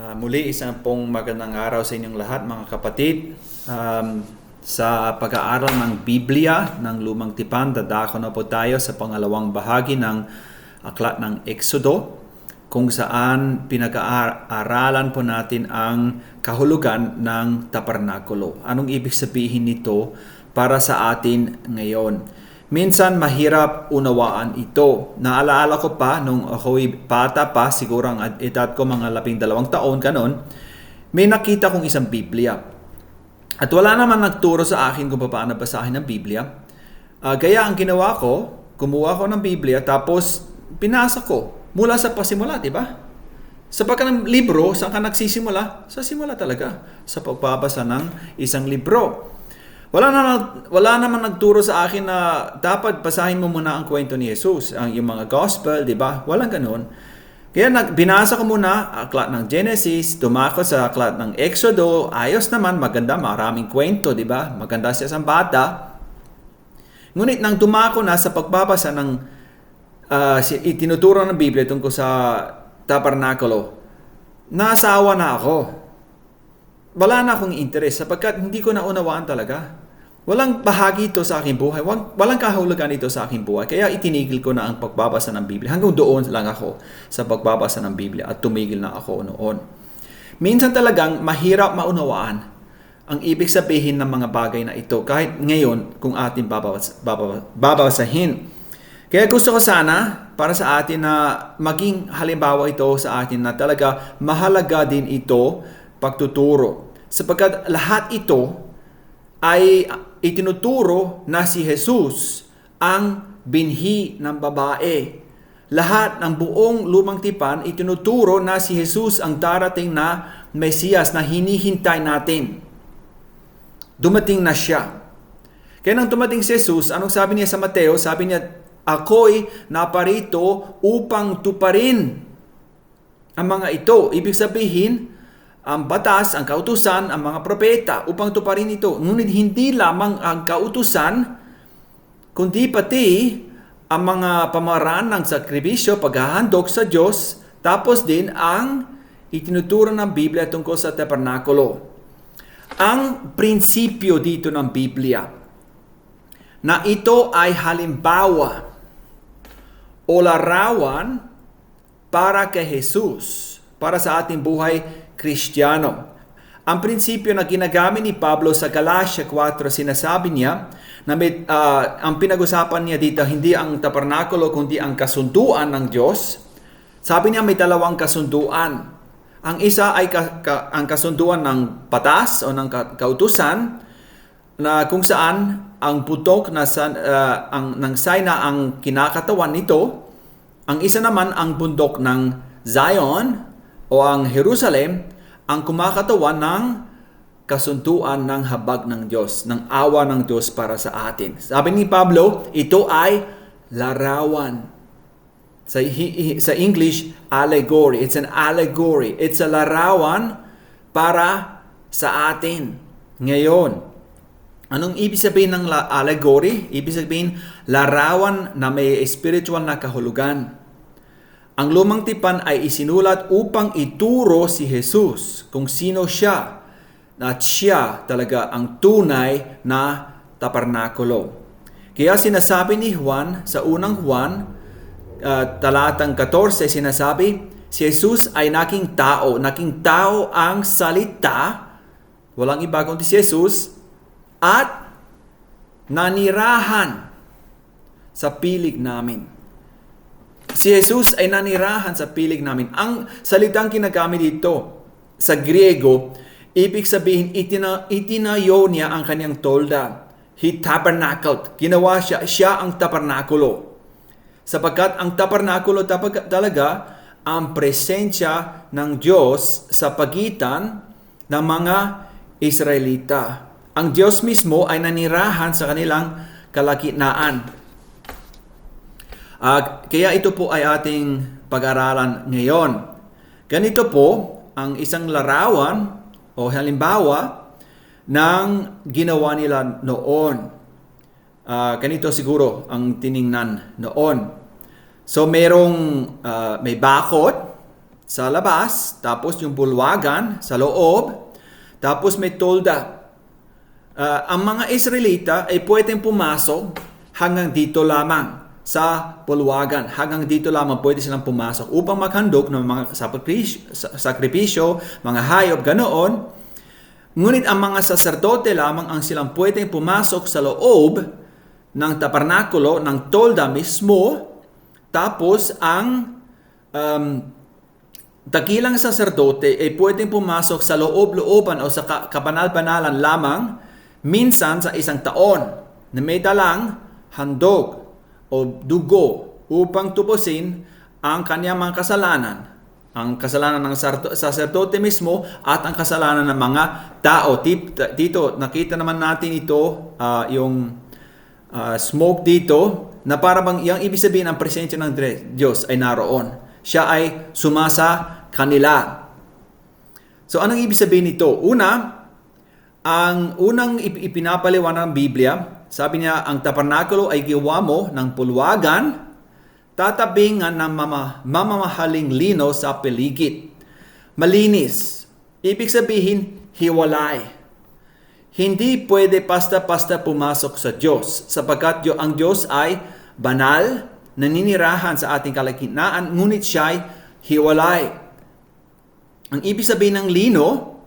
Muli, isang pong magandang araw sa inyong lahat mga kapatid. Sa pag-aaral ng Biblia ng Lumang Tipan, dadako na po tayo sa pangalawang bahagi ng Aklat ng Exodo, kung saan pinag-aaralan po natin ang kahulugan ng tabernakulo. Anong ibig sabihin nito para sa atin ngayon? Minsan mahirap unawaan ito. Naalaala ko pa nung ako'y bata pa, siguro ang edad ko mga 12 taon, kanon, may nakita kong isang Biblia. At wala naman nagturo sa akin kung paano basahin ang Biblia. Kaya ang ginawa ko, kumuha ko ng Biblia tapos pinasa ko mula sa pasimula, di ba? Sa pagka ng libro, saan ka nagsisimula? Sa simula talaga, sa pagbabasa ng isang libro. Wala naman nagturo sa akin na dapat basahin mo muna ang kwento ni Jesus, yung mga gospel, di ba? Walang ganoon. Kaya binasa ko muna aklat ng Genesis, dumako sa aklat ng Exodo, ayos naman, maganda, maraming kwento, di ba? Maganda siya sa bata. Ngunit nang dumako na sa pagbabasa ng itinuturo ng Biblia tungkol sa tabernakulo, nasawa na ako. Wala na akong interes sapagkat hindi ko naunawaan talaga. Walang bahagi ito sa aking buhay. Walang kahulugan ito sa aking buhay. Kaya itinigil ko na ang pagbabasa ng Biblia. Hanggang doon lang ako sa pagbabasa ng Biblia at tumigil na ako noon. Minsan talagang mahirap maunawaan ang ibig sabihin ng mga bagay na ito kahit ngayon kung ating babasahin. Kaya gusto ko sana para sa atin na maging halimbawa ito sa atin na talaga mahalaga din ito pagtuturo. Sapagkat lahat ito ay itinuturo na si Jesus ang binhi ng babae. Lahat ng buong Lumang Tipan itinuturo na si Jesus ang darating na Mesiyas na hinihintay natin. Dumating na siya. Kaya nang dumating si Jesus, anong sabi niya sa Mateo? Sabi niya, ako'y naparito upang tuparin ang mga ito. Ibig sabihin, ang batas, ang kautusan, ang mga propeta upang tuparin ito. Ngunit hindi lamang ang kautusan, kundi pati ang mga pamaraan ng sakribisyo, paghahandog sa Diyos, tapos din ang itinuturo ng Biblia tungkol sa tabernakulo. Ang prinsipyo dito ng Biblia na ito ay halimbawa o larawan para kay Jesus, para sa ating buhay Kristiyano. Ang prinsipyo na ginagamit ni Pablo sa Galatia 4, sinasabi niya na ang pinag-usapan niya dito hindi ang tabernakulo kundi ang kasunduan ng Diyos. Sabi niya may dalawang kasunduan. Ang isa ay ang kasunduan ng batas o ng kautusan na kung saan ang putok ng Sinai ang kinakatawan nito. Ang isa naman ang bundok ng Zion o ang Jerusalem ang kumakatawan ng kasunduan ng habag ng Diyos, ng awa ng Diyos para sa atin. Sabi ni Pablo, ito ay larawan. Sa English, allegory. It's an allegory. It's a larawan para sa atin. Ngayon, anong ibig sabihin ng allegory? Ibig sabihin, larawan na may spiritual na kahulugan. Ang Lumang Tipan ay isinulat upang ituro si Jesus kung sino siya at siya talaga ang tunay na tabernakulo. Kaya sinasabi ni Juan sa unang Juan, talatang 14, sinasabi, si Jesus ay naging tao ang salita, walang iba kundi si Jesus, at nanirahan sa pilig namin. Si Jesus ay nanirahan sa pilig namin. Ang salitang ginagamit dito sa Griego, ibig sabihin itinayo niya ang kanyang tolda. He tabernacled. Ginawa siya ang tabernakulo. Sapagkat ang tabernakulo talaga ang presensya ng Diyos sa pagitan ng mga Israelita. Ang Diyos mismo ay nanirahan sa kanilang kalagitnaan. Kaya ito po ay ating pag-aralan ngayon. Ganito po ang isang larawan o halimbawa ng ginawa nila noon. Ganito siguro ang tiningnan noon. So may bakod sa labas, tapos yung bulwagan sa loob, tapos may tolda. Ang mga Israelita ay pwedeng pumasok hanggang dito lamang sa bulwagan. Hanggang dito lamang pwede silang pumasok upang maghandog ng mga sakripisyo, mga hayop, ganoon. Ngunit ang mga saserdote lamang ang silang pwedeng pumasok sa loob ng tabernakulo, ng tolda mismo. Tapos ang dakilang saserdote ay pwedeng pumasok sa loob-looban o sa kabanal-banalan lamang minsan sa isang taon na may dalang handog o dugo upang tubusin ang kanyang mga kasalanan. Ang kasalanan ng saserdote mismo at ang kasalanan ng mga tao. Dito, nakita naman natin ito, yung smoke dito, na parang yung ibig sabihin ang presensya ng Diyos ay naroon. Siya ay sumasa kanila. So, anong ibig sabihin nito? Una, ang unang ipinapaliwanag ng Biblia, sabi niya, ang tabernakulo ay gawa mo ng pulwagan, tatabingan ng mamamahaling lino sa paligid. Malinis. Ibig sabihin, hiwalay. Hindi pwede basta-basta pumasok sa Diyos, sapagkat ang Diyos ay banal, naninirahan sa ating kalagitnaan, ngunit siya ay hiwalay. Ang ibig sabihin ng lino,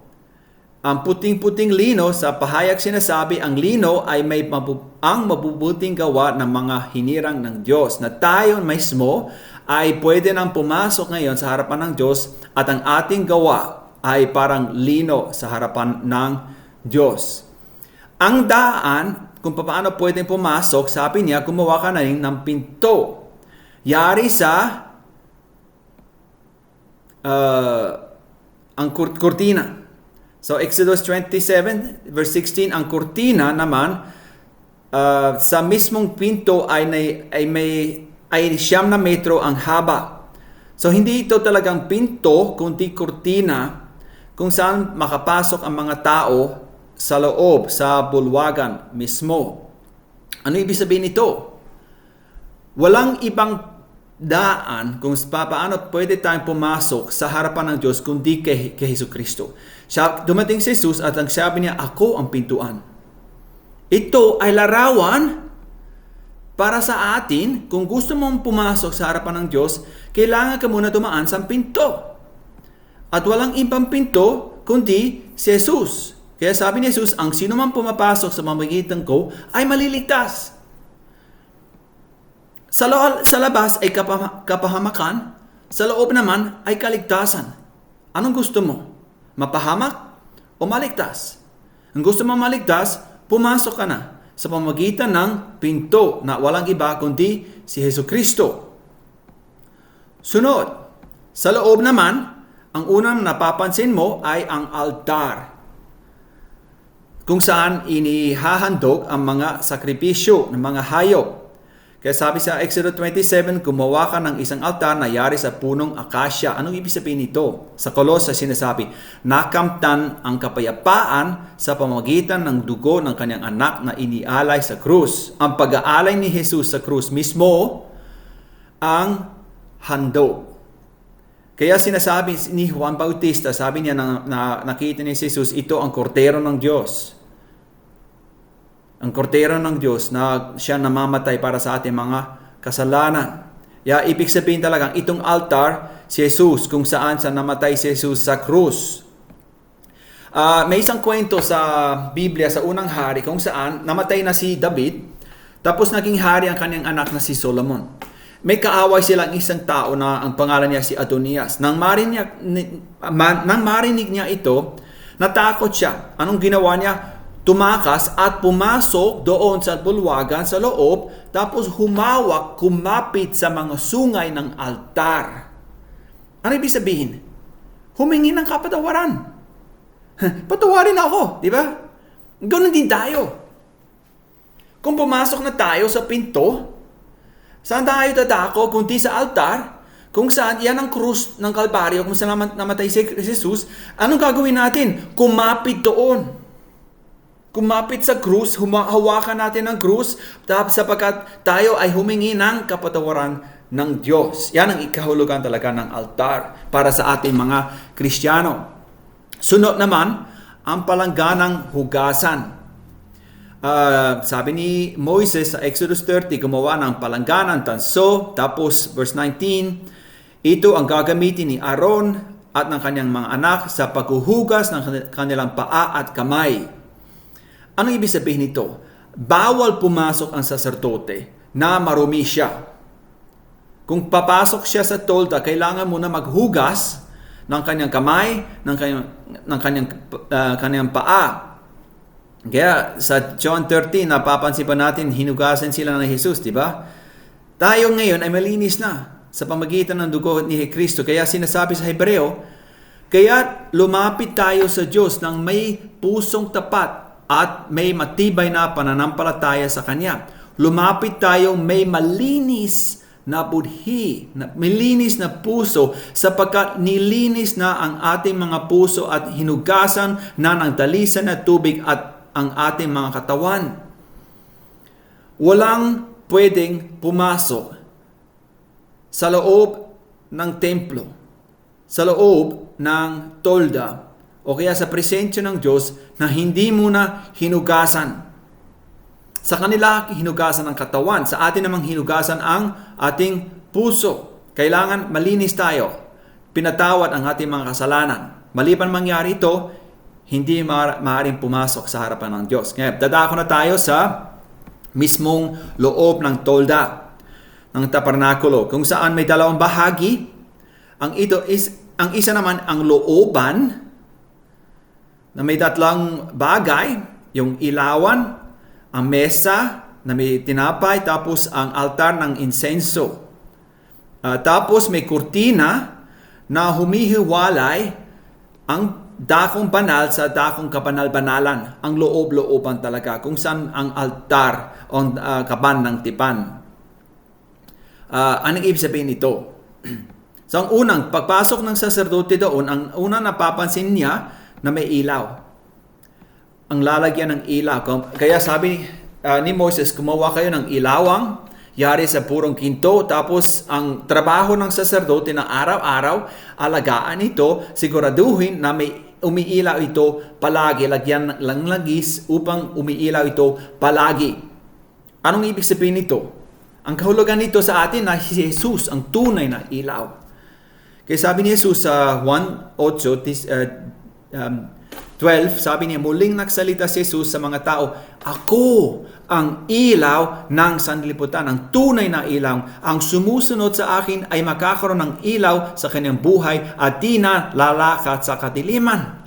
ang puting-puting lino, sa pahayag sinasabi, ang lino ay ang mabubuting gawa ng mga hinirang ng Diyos, na tayo mismo ay pwede nang pumasok ngayon sa harapan ng Diyos at ang ating gawa ay parang lino sa harapan ng Diyos. Ang daan, kung paano pwedeng pumasok, sabi niya, gumawa ka na rin ng pinto. Yari sa ang kurtina. So, Exodus 27, verse 16, ang kurtina naman, sa mismong pinto ay siyam na metro ang haba. So, hindi ito talagang pinto, kundi kurtina, kung saan makapasok ang mga tao sa loob, sa bulwagan mismo. Ano ibig sabihin nito? Walang ibang daan kung paano pwede tayong pumasok sa harapan ng Diyos kundi kay Jesucristo. Dumating si Jesus at ang sabi niya, ako ang pintuan. Ito ay larawan para sa atin. Kung gusto mong pumasok sa harapan ng Diyos, kailangan ka muna dumaan sa pinto. At walang ibang pinto kundi si Jesus. Kaya sabi ni Jesus, ang sino man pumapasok sa pamamagitan ko ay maliligtas. Sa labas ay kapahamakan, sa loob naman ay kaligtasan. Anong gusto mo? Mapahamak o maligtas? Ang gusto mo maligtas, pumasok ka na sa pamamagitan ng pinto na walang iba kundi si Jesucristo. Sunod, sa loob naman, ang unang napapansin mo ay ang altar, kung saan inihahandog ang mga sakripisyo ng mga hayop. Kaya sabi sa Exodus 27, gumawa ka ng isang altar na yari sa punong akasya. Anong ibig sabihin nito? Sa Kolosas sinasabi, nakamtan ang kapayapaan sa pamamagitan ng dugo ng kanyang anak na inialay sa krus. Ang pag-aalay ni Jesus sa krus mismo ang handog. Kaya sinasabi ni Juan Bautista, sabi niya na nakita ni Jesus, ito ang kordero ng Diyos. Ang kordero ng Diyos na siya namamatay para sa ating mga kasalanan. Ibig sabihin talagang itong altar, si Jesus, kung saan namatay si Jesus sa krus. May isang kwento sa Biblia, sa unang hari, kung saan namatay na si David, tapos naging hari ang kanyang anak na si Solomon. May kaaway silang isang tao na ang pangalan niya si Adonias. Nang marinig niya ito, natakot siya. Anong ginawa niya? Tumakas at pumasok doon sa bulwagan sa loob, tapos kumapit sa mga sungay ng altar. Ano ibig sabihin? Humingi ng kapatawaran. Patawarin ako, di ba? Ganoon din tayo. Kung pumasok na tayo sa pinto, saan tayo dadako kundi sa altar, kung saan yan ang krus ng Kalbaryo, kung saan namatay si Jesus, anong gagawin natin? Kumapit doon. Kumapit sa krus, hawakan natin ang krus, sapagkat tayo ay humingi ng kapatawaran ng Diyos. Yan ang ikahulugan talaga ng altar para sa ating mga Kristiyano. Sunod naman, ang palangganang hugasan. Sabi ni Moises sa Exodus 30, gumawa ng palangganan, tanso. Tapos verse 19, ito ang gagamitin ni Aaron at ng kanyang mga anak sa paghuhugas ng kanilang paa at kamay. Ano ibig sabihin nito? Bawal pumasok ang saserdote na marumi siya. Kung papasok siya sa tolda, kailangan muna maghugas ng kanyang kamay, ng kanyang paa. Kaya sa John 13, napapansin pa natin, hinugasan sila ng Jesus, di ba? Tayo ngayon ay malinis na sa pamagitan ng dugo ni Kristo. Kaya sinasabi sa Hebreo, kaya lumapit tayo sa Diyos ng may pusong tapat at may matibay na pananampalataya sa Kanya. Lumapit tayo may malinis na budhi, malinis na puso, sapagkat nilinis na ang ating mga puso at hinugasan na ng dalisan na tubig at ang ating mga katawan. Walang pwedeng pumasok sa loob ng templo, sa loob ng tolda, o kaya sa presensya ng Diyos na hindi muna hinugasan. Sa kanila, hinugasan ang katawan. Sa atin namang hinugasan ang ating puso. Kailangan malinis tayo. Pinatawad ang ating mga kasalanan. Maliban mangyari ito, hindi maaaring pumasok sa harapan ng Diyos. Ngayon, dadako na tayo sa mismong loob ng tolda, ng tabernakulo, kung saan may dalawang bahagi. Ang isa naman ang looban, na may tatlong bagay, yung ilawan, ang mesa na may tinapay, tapos ang altar ng insenso. Tapos may kurtina na humihiwalay ang dakong banal sa dakong kabanal-banalan. Ang loob-looban talaga, kung saan ang altar o kaban ng tipan. Anong ibig sabihin nito? So ang unang, pagpasok ng saserdote doon, ang unang napapansin niya na may ilaw. Ang lalagyan ng ilaw. Kaya sabi ni Moses, gumawa kayo ng ilawang yari sa purong kinto. Tapos ang trabaho ng saserdote na araw-araw, alagaan ito, siguraduhin na may umiilaw ito palagi. Lagyan ng langis upang umiilaw ito palagi. Anong ibig sabihin nito? Ang kahulugan nito sa atin na si Jesus, ang tunay na ilaw. Kaya sabi ni Jesus sa 1:12, sabi niya, muling nagsalita si Jesus sa mga tao, ako ang ilaw ng sanlibutan, ang tunay na ilaw. Ang sumusunod sa akin ay makakaroon ng ilaw sa kanyang buhay at di na lalakat sa kadiliman.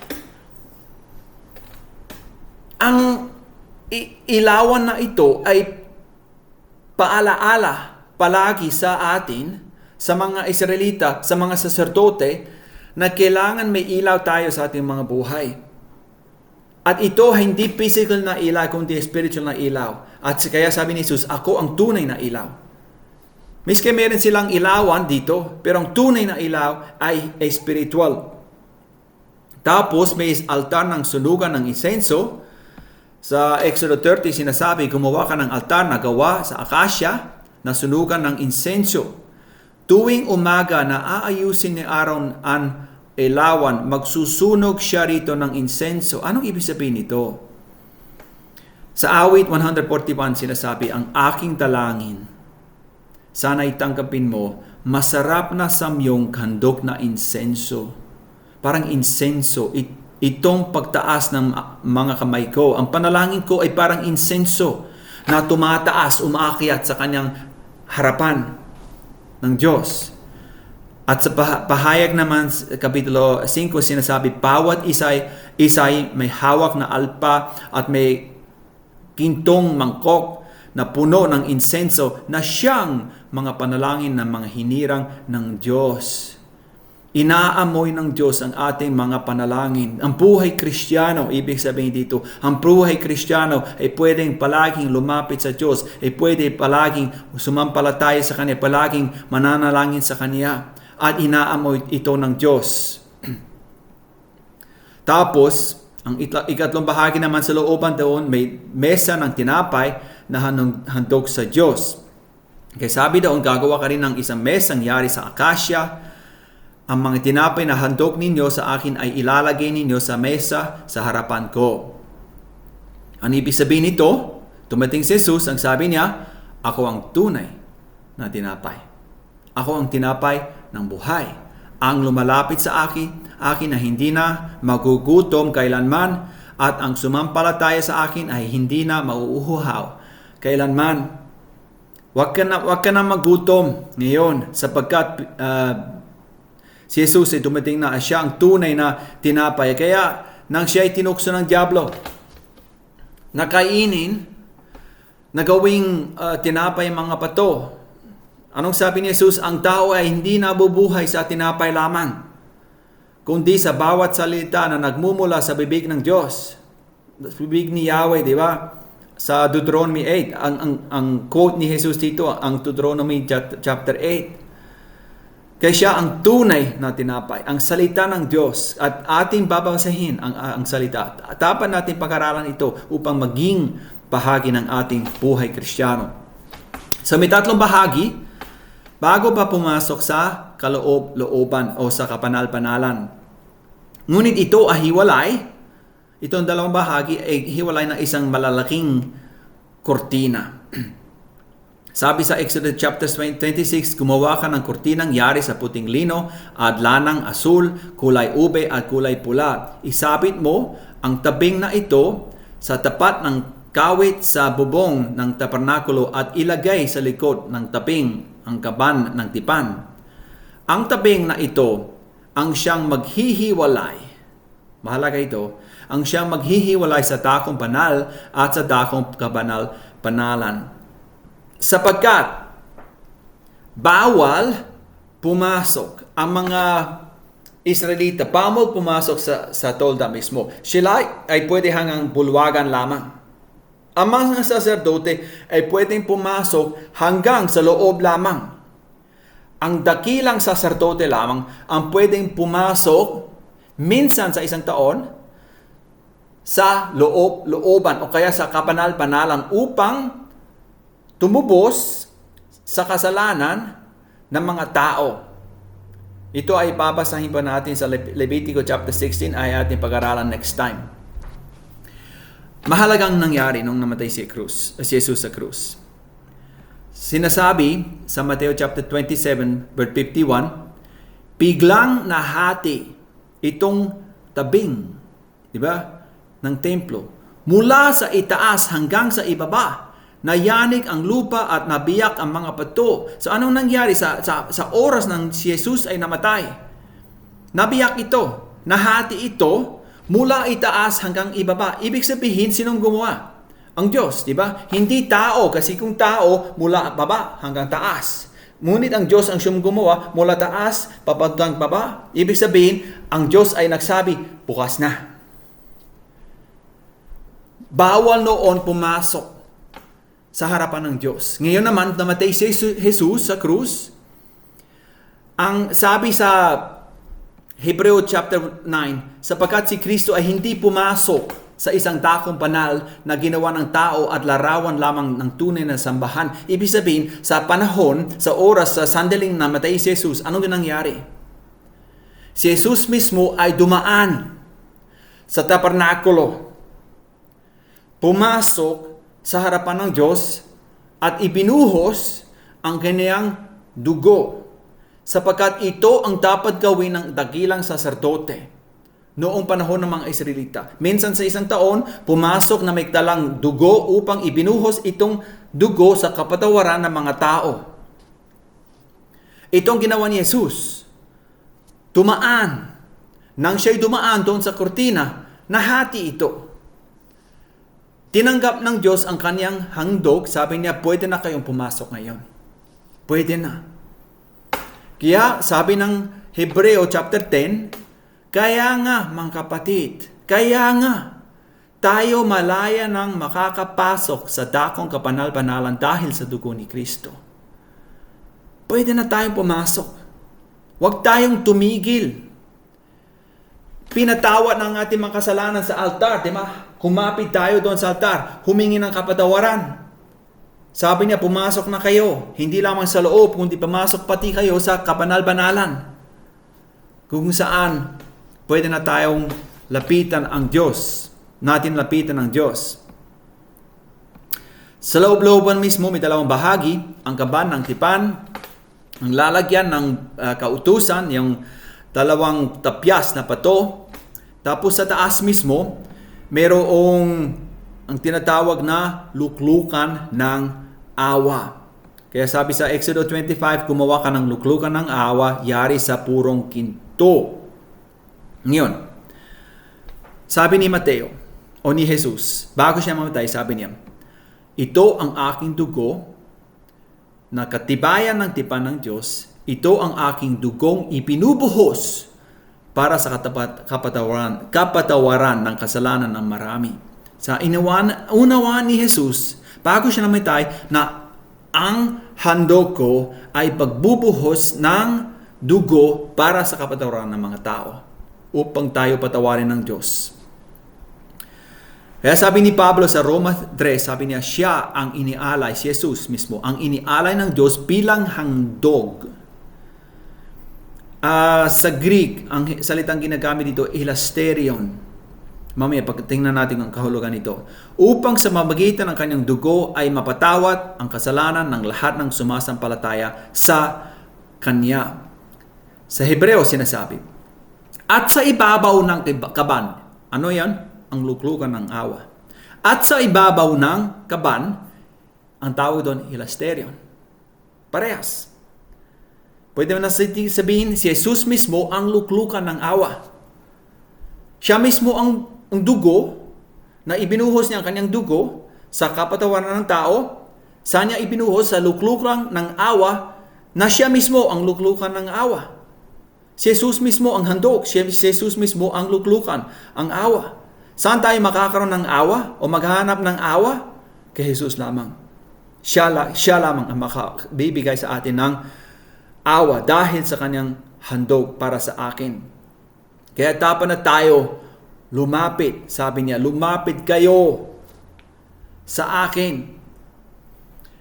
Ang ilawan na ito ay paalaala palagi sa atin, sa mga Israelita, sa mga saserdote, na kailangan may ilaw tayo sa ating mga buhay. At ito hindi physical na ilaw, kundi spiritual na ilaw. At kaya sabi ni Jesus, ako ang tunay na ilaw. Miski meron silang ilawan dito, pero ang tunay na ilaw ay spiritual. Tapos may altar ng sunugan ng insenso. Sa Exodus 30 sinasabi, gumawa ka ng altar na gawa sa akasya na sunugan ng insenso. Tuwing umaga na aayusin ni Aaron ang ilawan, magsusunog siya rito ng insenso. Anong ibig sabihin nito? Sa awit 141 sinasabi, ang aking dalangin, sana'y tanggapin mo, masarap na samyong handog na insenso. Parang insenso, itong pagtaas ng mga kamay ko. Ang panalangin ko ay parang insenso na tumataas, umaakyat sa kanyang harapan ng Diyos. At sa pahayag naman, Kapitulo 5, sinasabi, bawat isay may hawak na alpa at may kintong mangkok na puno ng insenso na siyang mga panalangin ng mga hinirang ng Diyos. Inaamoy ng Diyos ang ating mga panalangin. Ang buhay Kristiyano, ibig sabihin dito, ang buhay Kristiyano ay pwedeng palaging lumapit sa Diyos, ay pwede palaging sumampalataya sa Kanya, palaging mananalangin sa Kanya, at inaamoy ito ng Diyos. Tapos, ang ikatlong bahagi naman sa looban doon, may mesa ng tinapay na handog sa Diyos. Kaya sabi doon, gagawa ka rin ng isang mesang yari sa akasya. Ang mga tinapay na handog ninyo sa akin ay ilalagay ninyo sa mesa sa harapan ko. Ang ibig sabihin nito, dumating si Jesus, ang sabi niya, ako ang tunay na tinapay. Ako ang tinapay ng buhay. Ang lumalapit sa akin na hindi na magugutom kailanman, at ang sumampalataya sa akin ay hindi na mauuhaw kailanman. Huwag ka na magutom ngayon sapagkat si Jesus ay dumating na, siya ang tunay na tinapay. Kaya nang siya ay tinukso ng diablo, nakainin, nagawing tinapay mga pato. Anong sabi ni Jesus? Ang tao ay hindi nabubuhay sa tinapay lamang, kundi sa bawat salita na nagmumula sa bibig ng Diyos. Bibig ni Yahweh, di ba? Sa Deuteronomy 8, ang quote ni Jesus dito, ang Deuteronomy chapter 8. Kaya siya ang tunay na tinapay, ang salita ng Diyos, at ating babasahin ang salita. Dapat natin pag-aralan ito upang maging bahagi ng ating buhay Kristiyano. So may tatlong bahagi bago pa pumasok sa kaloob-looban o sa kapanal-panalan. Ngunit ito ay hiwalay. Itong dalawang bahagi ay hiwalay ng isang malalaking kortina. Sabi sa Exodus chapter 26, gumawa ka ng kortinang yari sa puting lino, adlanang asul, kulay ube at kulay pula. Isabit mo ang tabing na ito sa tapat ng kawit sa bubong ng tabernakulo at ilagay sa likod ng tabing ang kaban ng tipan. Ang tabing na ito ang siyang maghihiwalay. Mahalaga ito. Ang siyang maghihiwalay sa dakong banal at sa dakong kabanal-panalan. Sapagkat bawal pumasok ang mga Israelita, bawal pumasok sa tolda mismo. Sila ay pwede hanggang bulwagan lamang. Ang mga saserdote ay pwedeng pumasok hanggang sa loob lamang. Ang dakilang saserdote lamang ang pwedeng pumasok minsan sa isang taon sa looban o kaya sa kapanal-panalan upang tumubos sa kasalanan ng mga tao. Ito ay babasahin pa natin sa Levitico chapter 16 ay ating pag-aralan next time. Mahalagang nangyari nung namatay si Jesus sa krus. Sinasabi sa Mateo chapter 27 verse 51, biglang nahati itong tabing, di ba, ng templo mula sa itaas hanggang sa ibaba. Nayanig ang lupa at nabiyak ang mga pato. So anong nangyari sa oras ng si Jesus ay namatay? Nabiyak ito, nahati ito mula itaas hanggang ibaba. Ibig sabihin, sinong gumawa? Ang Diyos, di ba? Hindi tao, kasi kung tao mula baba hanggang taas. Ngunit ang Diyos ang siyang gumawa mula taas papadang baba. Ibig sabihin, ang Diyos ay nagsabi, bukas na. Bawal noon pumasok sa harapan ng Diyos. Ngayon naman, namatay si Jesus sa krus. Ang sabi sa Hebreo chapter 9, sapagkat si Kristo ay hindi pumasok sa isang dakong banal na ginawa ng tao at larawan lamang ng tunay na sambahan. Ibig sabihin, sa panahon, sa oras, sa sandaling namatay si Jesus, anong nangyari? Si Jesus mismo ay dumaan sa tabernakulo, pumasok sa harapan ng Diyos at ibinuhos ang kanyang dugo, sapagkat ito ang dapat gawin ng dakilang saserdote noong panahon ng mga Israelita. Minsan sa isang taon, pumasok na may dalang dugo upang ibinuhos itong dugo sa kapatawaran ng mga tao. Itong ginawa ni Jesus. Dumaan. Nang siya'y dumaan doon sa kortina, nahati ito. Tinanggap ng Diyos ang kanyang handog. Sabi niya, pwede na kayong pumasok ngayon. Pwede na. Kaya sabi ng Hebreo chapter 10, kaya nga mga kapatid, kaya nga tayo malaya nang makakapasok sa dakong kapanal-panalan dahil sa dugo ni Kristo. Pwede na tayong pumasok. Huwag tayong tumigil. Pinatawad ng ating mga kasalanan sa altar, di ba? Kumapit tayo doon sa altar, humingi ng kapatawaran. Sabi niya, pumasok na kayo. Hindi lamang sa loob, kundi pumasok pati kayo sa kabanal-banalan. Kung saan pwede na tayong lapitan ang Diyos. Natin lapitan ang Diyos. Sa loob-looban mismo, may dalawang bahagi. Ang kaban ng tipan, ang lalagyan ng kautusan, yung dalawang tapyas na pato. Tapos sa taas mismo, mayroong ang tinatawag na luklukan ng awa. Kaya sabi sa Exodus 25, gumawa ka ng luklukan ng awa, yari sa purong kinto. Ngayon, sabi ni Mateo, o ni Jesus, bago siya mamatay, sabi niya, ito ang aking dugo na katibayan ng tipan ng Diyos. Ito ang aking dugong ipinubuhos para sa kapatawaran ng kasalanan ng marami. Sa unawaan ni Jesus, bago siya namatay, na ang handog ko ay pagbubuhos ng dugo para sa kapatawaran ng mga tao upang tayo patawarin ng Diyos. Kaya sabi ni Pablo sa Roma 3, sabi niya, siya ang inialay, si Jesus mismo, ang inialay ng Diyos bilang handog. Sa Greek, ang salitang ginagamit dito, hilasterion. Mamaya, pagtingnan natin ang kahulugan nito. Upang sa mamagitan ng kanyang dugo ay mapatawad ang kasalanan ng lahat ng sumasampalataya sa kanya. Sa Hebreo sinasabi, at sa ibabaw ng kaban, ano yan? Ang luklukan ng awa. At sa ibabaw ng kaban, ang tawag doon, hilasterion. Parehas. Pwede mo na sabihin, si Jesus mismo ang luklukan ng awa. Siya mismo ang dugo na ibinuhos niya ang kanyang dugo sa kapatawaran ng tao. Sa niya ibinuhos sa luklukan ng awa na siya mismo ang luklukan ng awa. Si Jesus mismo ang handog. Si Jesus mismo ang luklukan, ang awa. Saan tayo makakaroon ng awa o maghahanap ng awa? Kay Jesus lamang. Siya lamang ang makabibigay sa atin ng awa dahil sa kanyang handog para sa akin. Kaya dapat na tayo lumapit. Sabi niya, lumapit kayo sa akin.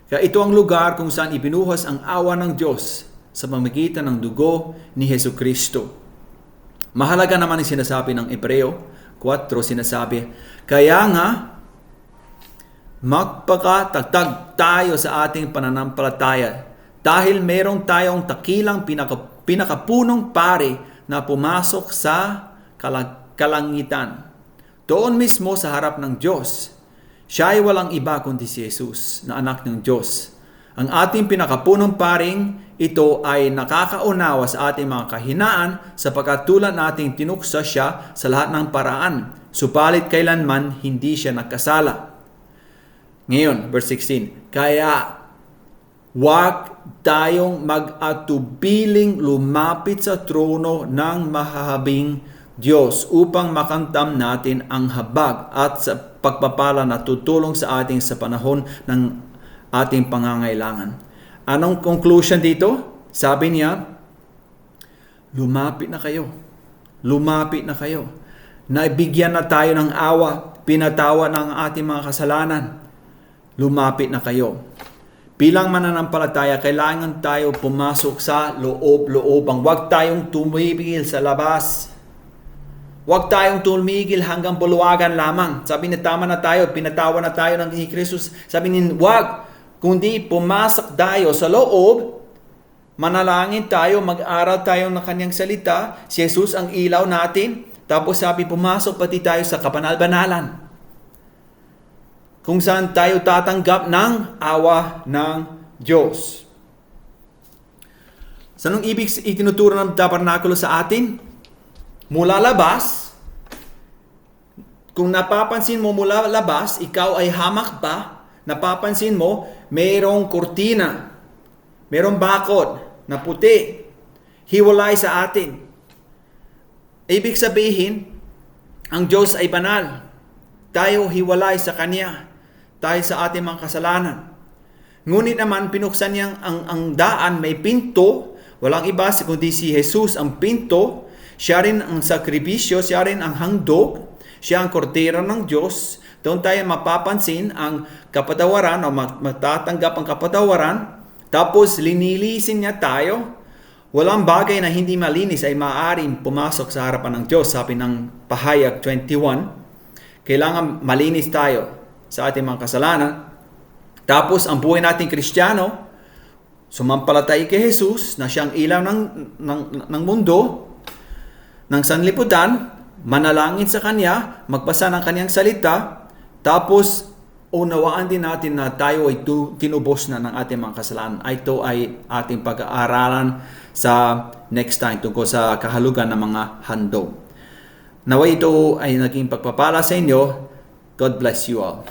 Kaya ito ang lugar kung saan ibinuhos ang awa ng Diyos sa pamamagitan ng dugo ni Jesucristo. Mahalaga naman ang sinasabi ng Hebreo 4, sinasabi, kaya nga, magpakatagtag tayo sa ating pananampalataya dahil meron tayong takilang pinakapunong pari na pumasok sa kalangitan. Doon mismo sa harap ng Diyos, siya ay walang iba kundi si Jesus na anak ng Diyos. Ang ating pinakapunong paring ito ay nakakaunawa sa ating mga kahinaan sapagkat tulad nating tinuksa siya sa lahat ng paraan, supalit kailanman hindi siya nagkasala. Ngayon, verse 16, kaya huwag tayong mag-atubiling lumapit sa trono ng mahahabing Diyos upang makamtan natin ang habag at sa pagpapala na tutulong sa ating sa panahon ng ating pangangailangan. Anong conclusion dito? Sabi niya, lumapit na kayo. Lumapit na kayo. Naibigyan na tayo ng awa, pinatawa ng ating mga kasalanan. Lumapit na kayo. Bilang mananampalataya, kailangan tayo pumasok sa loob-loobang. Huwag tayong tumigil sa labas. Huwag tayong tumigil hanggang buluwagan lamang. Sabi niya, tama na tayo, pinatawa na tayo ng Kristus. Sabi niya, huwag. Kundi pumasok tayo sa loob, manalangin tayo, mag-aral tayo ng kanyang salita. Si Jesus ang ilaw natin. Tapos sabi, pumasok pati tayo sa kabanal-banalan. Kung saan tayo tatanggap ng awa ng Diyos. So, anong ibig itinuturo ng tabernakulo sa atin? Mula labas, kung napapansin mo mula labas, ikaw ay hamak pa, napapansin mo, mayroong kurtina, mayroong bakod na puti, hiwalay sa atin. Ibig sabihin, ang Diyos ay banal. Tayo hiwalay sa Kanya dahil sa ating mga kasalanan. Ngunit naman, pinuksan niya ang daan, may pinto, walang iba kundi si Jesus ang pinto, siya rin ang sakripisyo, siya rin ang handog, siya ang kordero ng Diyos. Doon tayo mapapansin ang kapatawaran o matatanggap ang kapatawaran. Tapos linilisin niya tayo. Walang bagay na hindi malinis ay maaaring pumasok sa harapan ng Diyos. Sabi ng Pahayag 21, kailangan malinis tayo sa ating mga kasalanan. Tapos ang buhay nating Kristiyano, sumampalatay kay Jesus na siyang ilaw ng mundo, ng sanlibutan, manalangin sa Kanya, magbasa ng Kanyang salita, tapos unawaan din natin na tayo ay tinubos na ng ating mga kasalanan. Ito ay ating pag-aaralan sa next time tungkol sa kahalugan ng mga handog. Naway ito ay naging pagpapala sa inyo. God bless you all.